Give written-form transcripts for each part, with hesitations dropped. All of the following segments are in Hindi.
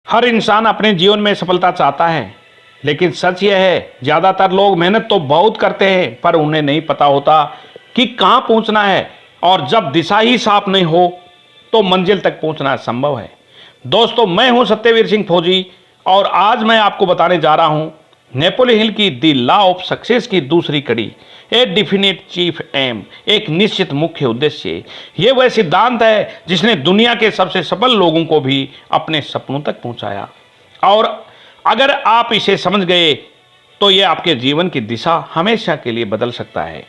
हर इंसान अपने जीवन में सफलता चाहता है, लेकिन सच यह है ज्यादातर लोग मेहनत तो बहुत करते हैं पर उन्हें नहीं पता होता कि कहां पहुंचना है। और जब दिशा ही साफ नहीं हो तो मंजिल तक पहुंचना असंभव है। दोस्तों, मैं हूं सत्यवीर सिंह फौजी और आज मैं आपको बताने जा रहा हूं नेपोलियन हिल की द लॉ ऑफ सक्सेस की दूसरी कड़ी, ए डिफिनिट चीफ एम, एक निश्चित मुख्य उद्देश्य। ये वह सिद्धांत है जिसने दुनिया के सबसे सफल लोगों को भी अपने सपनों तक पहुंचाया। और अगर आप इसे समझ गए तो ये आपके जीवन की दिशा हमेशा के लिए बदल सकता है।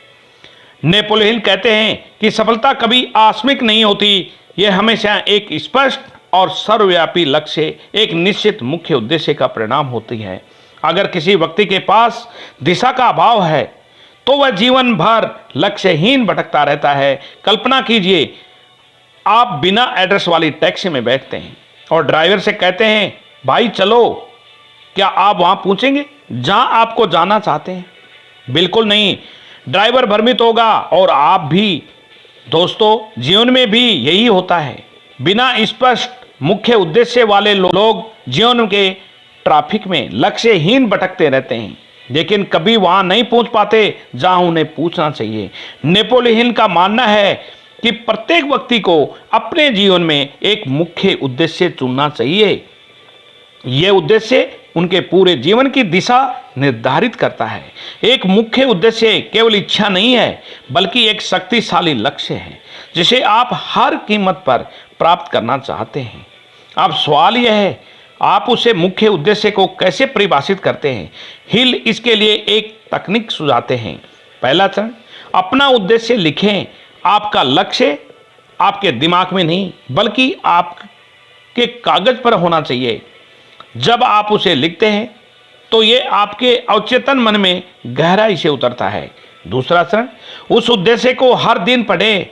नेपोलियन हिल कहते हैं कि सफलता कभी आकस्मिक नहीं होती, यह हमेशा एक स्पष्ट और सर्वव्यापी लक्ष्य, एक निश्चित मुख्य उद्देश्य का परिणाम होती है। अगर किसी व्यक्ति के पास दिशा का अभाव है तो वह जीवन भर लक्ष्यहीन भटकता रहता है। कल्पना कीजिए, आप बिना एड्रेस वाली टैक्सी में बैठते हैं और ड्राइवर से कहते हैं, भाई चलो, क्या आप वहां पहुंचेंगे जहां आपको जाना चाहते हैं? बिल्कुल नहीं, ड्राइवर भ्रमित होगा और आप भी। दोस्तों, जीवन में भी यही होता है। बिना स्पष्ट मुख्य उद्देश्य वाले लोग जीवन के ट्रैफिक में लक्ष्यहीन भटकते रहते हैं, लेकिन कभी वहां नहीं पहुंच पाते जहां उन्हें पहुंचना चाहिए। नेपोलियन का मानना है कि प्रत्येक व्यक्ति को अपने जीवन में एक मुख्य उद्देश्य चुनना चाहिए। यह उद्देश्य उनके पूरे जीवन की दिशा निर्धारित करता है। एक मुख्य उद्देश्य केवल इच्छा नहीं है, बल्कि एक शक्तिशाली लक्ष्य है जिसे आप हर कीमत पर प्राप्त करना चाहते हैं। अब सवाल यह है, आप उसे मुख्य उद्देश्य को कैसे परिभाषित करते हैं? हिल इसके लिए एक तकनीक सुझाते हैं। पहला चरण, अपना उद्देश्य लिखें। आपका लक्ष्य आपके दिमाग में नहीं बल्कि आपके कागज पर होना चाहिए। जब आप उसे लिखते हैं तो ये आपके अवचेतन मन में गहराई से उतरता है। दूसरा चरण, उस उद्देश्य को हर दिन पढ़ें।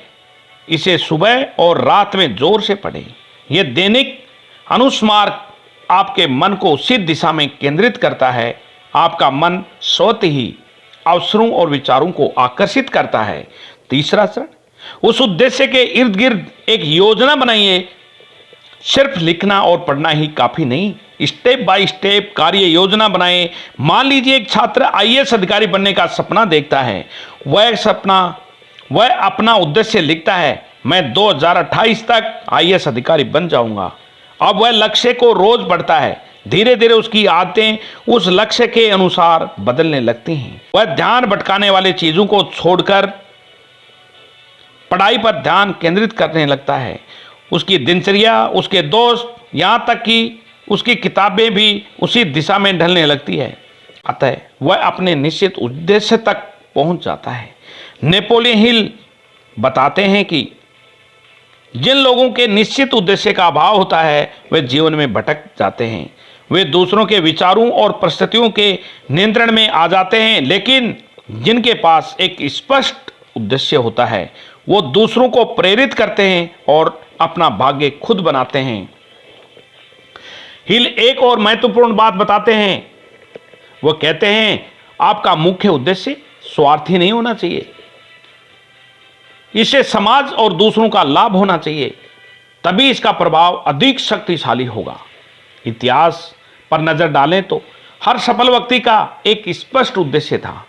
इसे सुबह और रात में जोर से पढ़ें। यह दैनिक अनुस्मार आपके मन को उसी दिशा में केंद्रित करता है। आपका मन स्वतः ही अवसरों और विचारों को आकर्षित करता है। तीसरा चरण, उस उद्देश्य के इर्द गिर्द एक योजना बनाइए। सिर्फ लिखना और पढ़ना ही काफी नहीं, स्टेप बाय स्टेप कार्य योजना बनाएं। मान लीजिए एक छात्र आईएएस अधिकारी बनने का सपना देखता है। वह अपना उद्देश्य लिखता है, मैं 2028 तक आईएएस अधिकारी बन जाऊंगा। अब वह लक्ष्य को रोज बढ़ता है। धीरे धीरे उसकी आदतें उस लक्ष्य के अनुसार बदलने लगती हैं। वह ध्यान भटकाने वाली चीजों को छोड़कर पढ़ाई पर ध्यान केंद्रित करने लगता है। उसकी दिनचर्या, उसके दोस्त, यहाँ तक कि उसकी किताबें भी उसी दिशा में ढलने लगती है। अतः वह अपने निश्चित उद्देश्य तक पहुंच जाता है। नेपोलियन हिल बताते हैं कि जिन लोगों के निश्चित उद्देश्य का अभाव होता है वे जीवन में भटक जाते हैं। वे दूसरों के विचारों और परिस्थितियों के नियंत्रण में आ जाते हैं, लेकिन जिनके पास एक स्पष्ट उद्देश्य होता है वो दूसरों को प्रेरित करते हैं और अपना भाग्य खुद बनाते हैं। हिल एक और महत्वपूर्ण बात बताते हैं। वो कहते हैं, आपका मुख्य उद्देश्य स्वार्थी नहीं होना चाहिए। इससे समाज और दूसरों का लाभ होना चाहिए, तभी इसका प्रभाव अधिक शक्तिशाली होगा। इतिहास पर नजर डालें तो हर सफल व्यक्ति का एक स्पष्ट उद्देश्य था।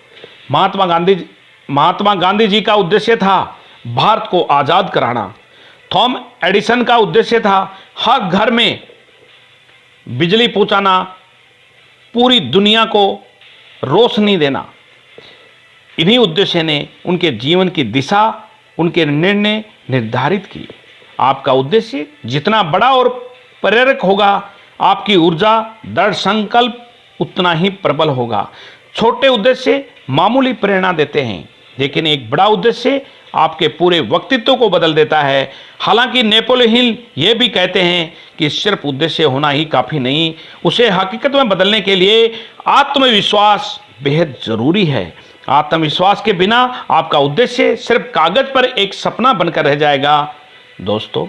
महात्मा गांधी जी का उद्देश्य था भारत को आजाद कराना। थॉमस एडिसन का उद्देश्य था हर घर में बिजली पहुंचाना, पूरी दुनिया को रोशनी देना। इन्हीं उद्देश्य ने उनके जीवन की दिशा, उनके निर्णय निर्धारित किए। आपका उद्देश्य जितना बड़ा और प्रेरक होगा, आपकी ऊर्जा, दृढ़ संकल्प उतना ही प्रबल होगा। छोटे उद्देश्य मामूली प्रेरणा देते हैं, लेकिन एक बड़ा उद्देश्य आपके पूरे व्यक्तित्व को बदल देता है। हालांकि नेपोलियन हिल ये भी कहते हैं कि सिर्फ उद्देश्य होना ही काफी नहीं, उसे हकीकत में बदलने के लिए आत्मविश्वास बेहद जरूरी है। आत्मविश्वास के बिना आपका उद्देश्य सिर्फ कागज पर एक सपना बनकर रह जाएगा। दोस्तों,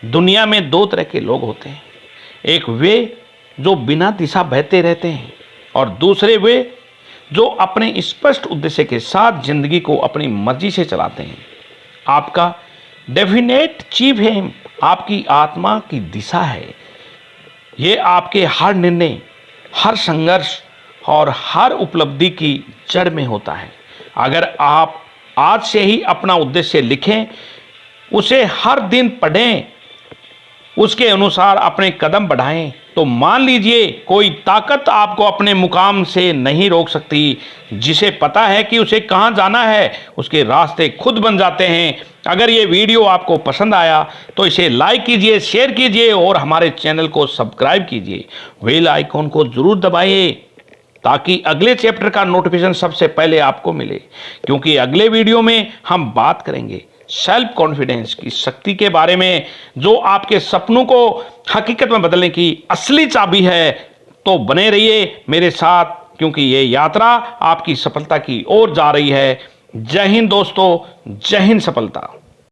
दुनिया में दो तरह के लोग होते हैं। एक वे जो बिना दिशा बहते रहते हैं और दूसरे वे जो अपने स्पष्ट उद्देश्य के साथ जिंदगी को अपनी मर्जी से चलाते हैं। आपका डेफिनेट चीफ एम आपकी आत्मा की दिशा है। ये आपके हर निर्णय, हर संघर्ष और हर उपलब्धि की जड़ में होता है। अगर आप आज से ही अपना उद्देश्य लिखें, उसे हर दिन पढ़ें, उसके अनुसार अपने कदम बढ़ाएं, तो मान लीजिए कोई ताकत आपको अपने मुकाम से नहीं रोक सकती। जिसे पता है कि उसे कहां जाना है, उसके रास्ते खुद बन जाते हैं। अगर ये वीडियो आपको पसंद आया तो इसे लाइक कीजिए, शेयर कीजिए और हमारे चैनल को सब्सक्राइब कीजिए। बेल आइकॉन को जरूर दबाइए ताकि अगले चैप्टर का नोटिफिकेशन सबसे पहले आपको मिले, क्योंकि अगले वीडियो में हम बात करेंगे सेल्फ कॉन्फिडेंस की शक्ति के बारे में, जो आपके सपनों को हकीकत में बदलने की असली चाबी है। तो बने रहिए मेरे साथ, क्योंकि ये यात्रा आपकी सफलता की ओर जा रही है। जय हिंद दोस्तों, जय हिंद सफलता।